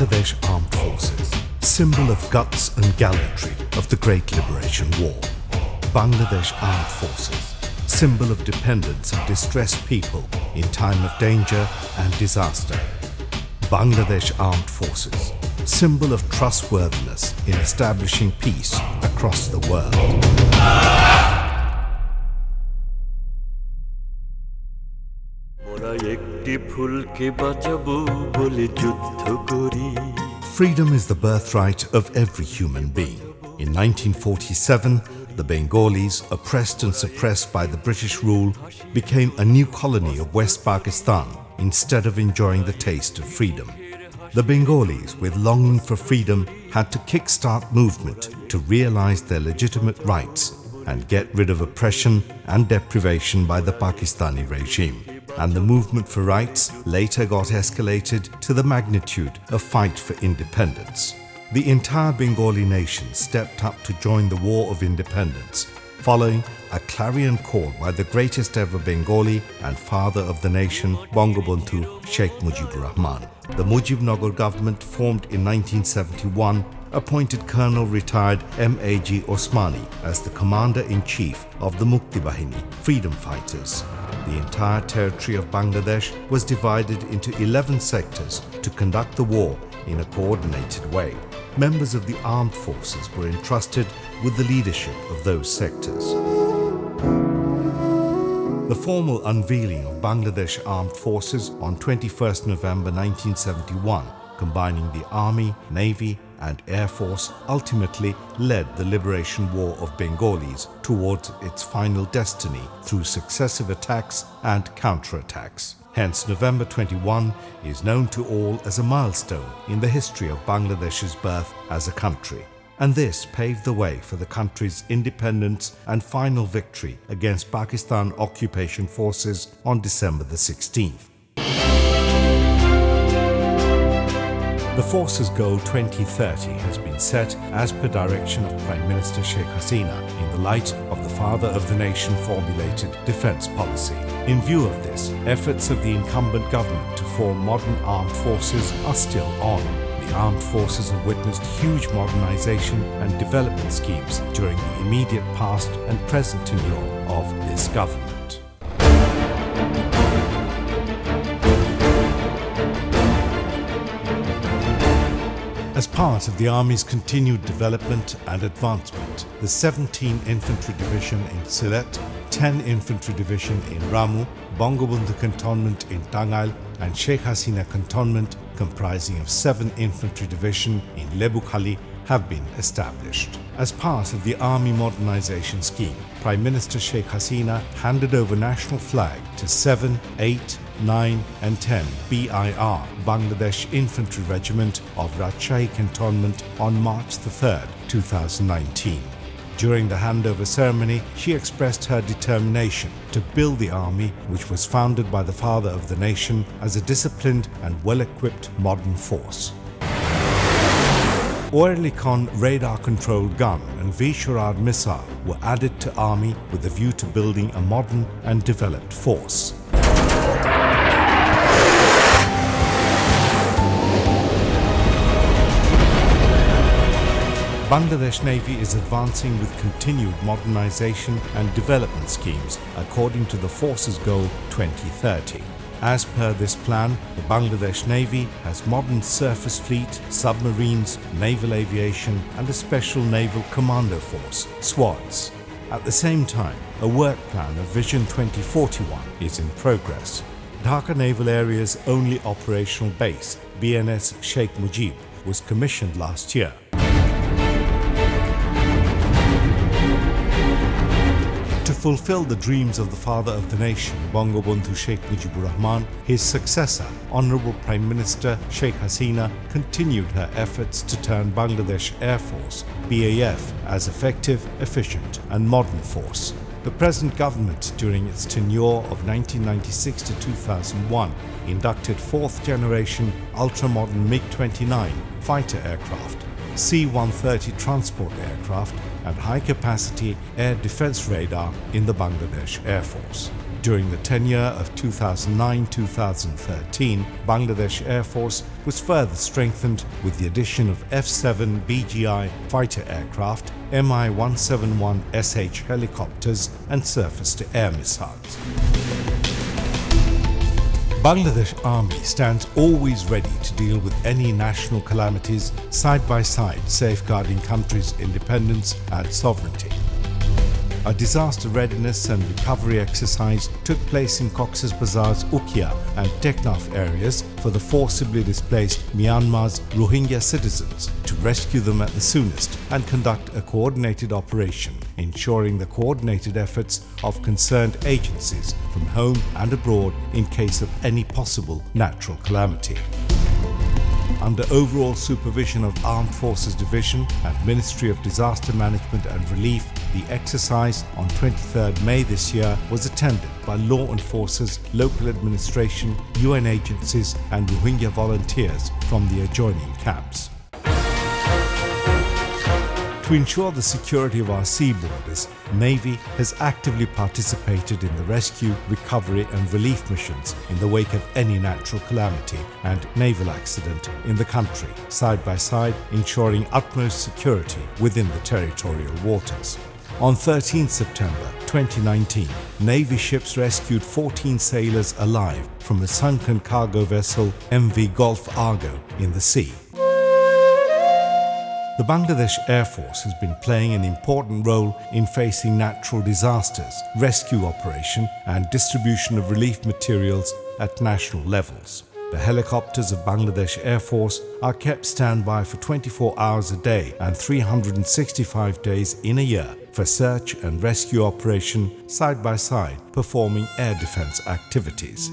Bangladesh Armed Forces, symbol of guts and gallantry of the Great Liberation War. Bangladesh Armed Forces, symbol of dependence of distressed people in time of danger and disaster. Bangladesh Armed Forces, symbol of trustworthiness in establishing peace across the world. Freedom is the birthright of every human being. In 1947, the Bengalis, oppressed and suppressed by the British rule, became a new colony of West Pakistan instead of enjoying the taste of freedom. The Bengalis, with longing for freedom, had to kickstart movement to realize their legitimate rights and get rid of oppression and deprivation by the Pakistani regime. And the movement for rights later got escalated to the magnitude of fight for independence. The entire Bengali nation stepped up to join the War of Independence, following a clarion call by the greatest ever Bengali and father of the nation, Bangabandhu Sheikh Mujibur Rahman. The Mujibnagar government, formed in 1971, appointed Colonel retired M.A.G. Osmani as the Commander-in-Chief of the Mukti Bahini, freedom fighters. The entire territory of Bangladesh was divided into 11 sectors to conduct the war in a coordinated way. Members of the armed forces were entrusted with the leadership of those sectors. The formal unveiling of Bangladesh Armed Forces on 21st November 1971, combining the Army, Navy and Air Force, ultimately led the Liberation War of Bengalis towards its final destiny through successive attacks and counterattacks. Hence, November 21 is known to all as a milestone in the history of Bangladesh's birth as a country. And this paved the way for the country's independence and final victory against Pakistan occupation forces on December the 16th. The Forces Goal 2030 has been set as per direction of Prime Minister Sheikh Hasina in the light of the father of the nation formulated defence policy. In view of this, efforts of the incumbent government to form modern armed forces are still on. The armed forces have witnessed huge modernisation and development schemes during the immediate past and present tenure of this government. As part of the Army's continued development and advancement, the 17th Infantry Division in Sylhet, 10 Infantry Division in Ramu, Bangabandhu Cantonment in Tangail and Sheikh Hasina Cantonment, comprising of 7 Infantry Division in Lebukhali, have been established. As part of the Army Modernisation Scheme, Prime Minister Sheikh Hasina handed over national flag to 7, 8, 9 and 10 BIR Bangladesh Infantry Regiment of Rajshahi Cantonment on March 3, 2019. During the handover ceremony, she expressed her determination to build the army, which was founded by the father of the nation, as a disciplined and well-equipped modern force. Oerlikon radar-controlled gun and V-Shurad missile were added to army with a view to building a modern and developed force. Bangladesh Navy is advancing with continued modernization and development schemes according to the Forces Goal 2030. As per this plan, the Bangladesh Navy has modern surface fleet, submarines, naval aviation and a special naval commando force, SWADs. At the same time, a work plan of Vision 2041 is in progress. Dhaka Naval Area's only operational base, BNS Sheikh Mujib, was commissioned last year. To fulfill the dreams of the father of the nation, Bangabandhu Sheikh Mujibur Rahman, his successor, Honorable Prime Minister Sheikh Hasina, continued her efforts to turn Bangladesh Air Force, BAF, as effective, efficient and modern force. The present government, during its tenure of 1996 to 2001, inducted 4th generation ultra-modern MiG-29 fighter aircraft, C-130 transport aircraft and high-capacity air defense radar in the Bangladesh Air Force. During the tenure of 2009-2013, Bangladesh Air Force was further strengthened with the addition of F-7 BGI fighter aircraft, Mi-171SH helicopters and surface-to-air missiles. Bangladesh Army stands always ready to deal with any national calamities side by side, safeguarding country's independence and sovereignty. A disaster readiness and recovery exercise took place in Cox's Bazar's Ukia and Teknaf areas for the forcibly displaced Myanmar's Rohingya citizens to rescue them at the soonest and conduct a coordinated operation, ensuring the coordinated efforts of concerned agencies from home and abroad in case of any possible natural calamity. Under overall supervision of Armed Forces Division and Ministry of Disaster Management and Relief, the exercise on 23rd May this year was attended by law enforcers, local administration, UN agencies and Rohingya volunteers from the adjoining camps. To ensure the security of our sea borders, Navy has actively participated in the rescue, recovery and relief missions in the wake of any natural calamity and naval accident in the country, side by side ensuring utmost security within the territorial waters. On 13 September 2019, Navy ships rescued 14 sailors alive from a sunken cargo vessel MV Gulf Argo in the sea. The Bangladesh Air Force has been playing an important role in facing natural disasters, rescue operation and distribution of relief materials at national levels. The helicopters of Bangladesh Air Force are kept standby for 24 hours a day and 365 days in a year for search and rescue operation side by side, performing air defense activities.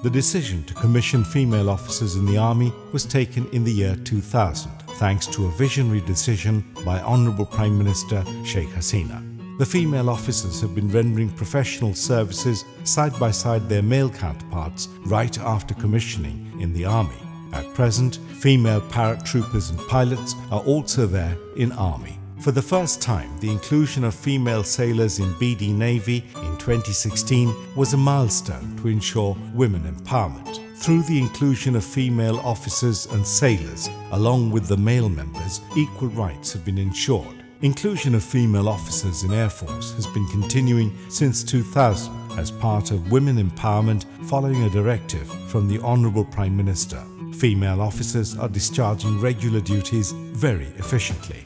The decision to commission female officers in the Army was taken in the year 2000, thanks to a visionary decision by Honourable Prime Minister Sheikh Hasina. The female officers have been rendering professional services side by side their male counterparts right after commissioning in the Army. At present, female paratroopers and pilots are also there in Army. For the first time, the inclusion of female sailors in BD Navy in 2016 was a milestone to ensure women empowerment. Through the inclusion of female officers and sailors, along with the male members, equal rights have been ensured. Inclusion of female officers in Air Force has been continuing since 2000 as part of women empowerment following a directive from the Honourable Prime Minister. Female officers are discharging regular duties very efficiently.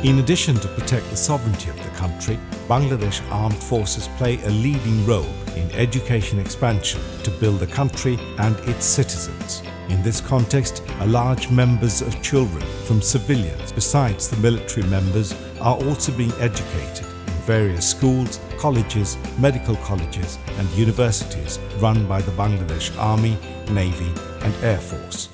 In addition to protect the sovereignty of the country, Bangladesh Armed Forces play a leading role in education expansion to build the country and its citizens. In this context, a large numbers of children from civilians, besides the military members, are also being educated in various schools, colleges, medical colleges and universities run by the Bangladesh Army, Navy and Air Force.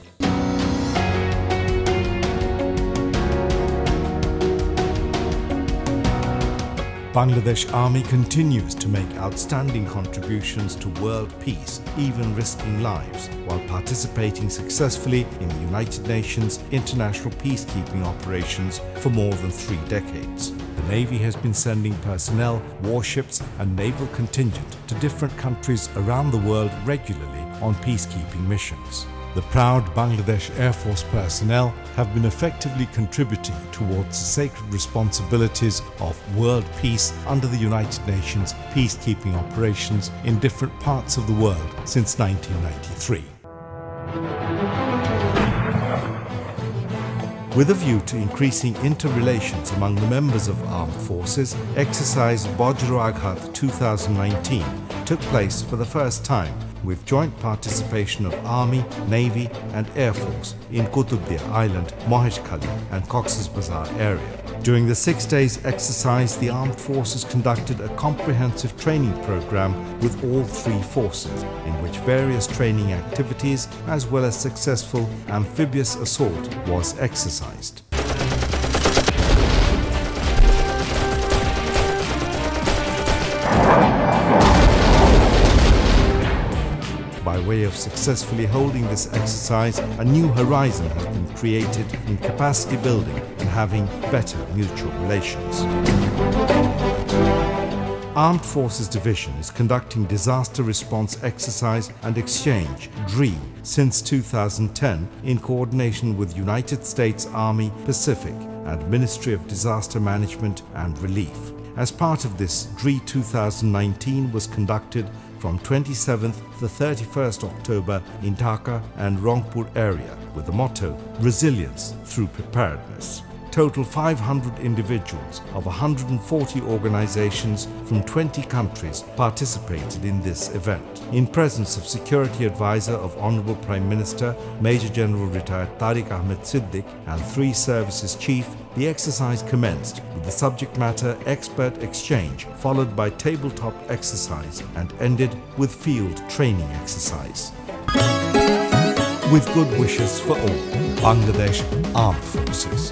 Bangladesh Army continues to make outstanding contributions to world peace, even risking lives, while participating successfully in the United Nations international peacekeeping operations for more than 3 decades. The Navy has been sending personnel, warships and naval contingent to different countries around the world regularly on peacekeeping missions. The proud Bangladesh Air Force personnel have been effectively contributing towards the sacred responsibilities of world peace under the United Nations peacekeeping operations in different parts of the world since 1993. With a view to increasing interrelations among the members of armed forces, exercise Bajra Aghat 2019 took place for the first time with joint participation of Army, Navy and Air Force in Qutubdia Island, Maheshkhali and Cox's Bazar area. During the 6 days exercise, the armed forces conducted a comprehensive training program with all 3 forces, in which various training activities as well as successful amphibious assault was exercised. By way of successfully holding this exercise, a new horizon has been created in capacity building and having better mutual relations. Armed Forces Division is conducting Disaster Response Exercise and Exchange (DRE) since 2010 in coordination with United States Army Pacific and Ministry of Disaster Management and Relief. As part of this, DRE 2019 was conducted from 27th to 31st October in Dhaka and Rangpur area with the motto Resilience through Preparedness. Total 500 individuals of 140 organizations from 20 countries participated in this event. In presence of Security Advisor of Honorable Prime Minister, Major General Retired Tariq Ahmed Siddique and 3 services chief, the exercise commenced with the subject matter expert exchange, followed by tabletop exercise and ended with field training exercise. With good wishes for all, Bangladesh Armed Forces.